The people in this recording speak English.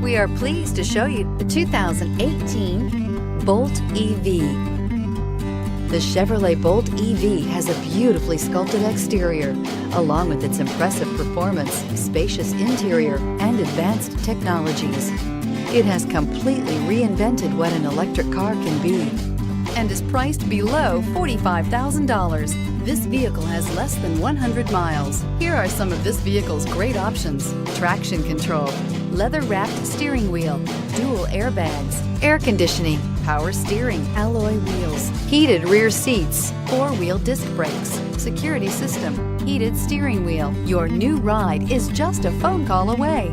We are pleased to show you the 2018 Bolt EV. The Chevrolet Bolt EV has a beautifully sculpted exterior, along with its impressive performance, spacious interior, and advanced technologies. It has completely reinvented what an electric car can be and is priced below $45,000. This vehicle has less than 100 miles. Here are some of this vehicle's great options: traction control, leather-wrapped steering wheel, dual airbags, air conditioning, power steering, alloy wheels, heated rear seats, four-wheel disc brakes, security system, heated steering wheel. Your new ride is just a phone call away.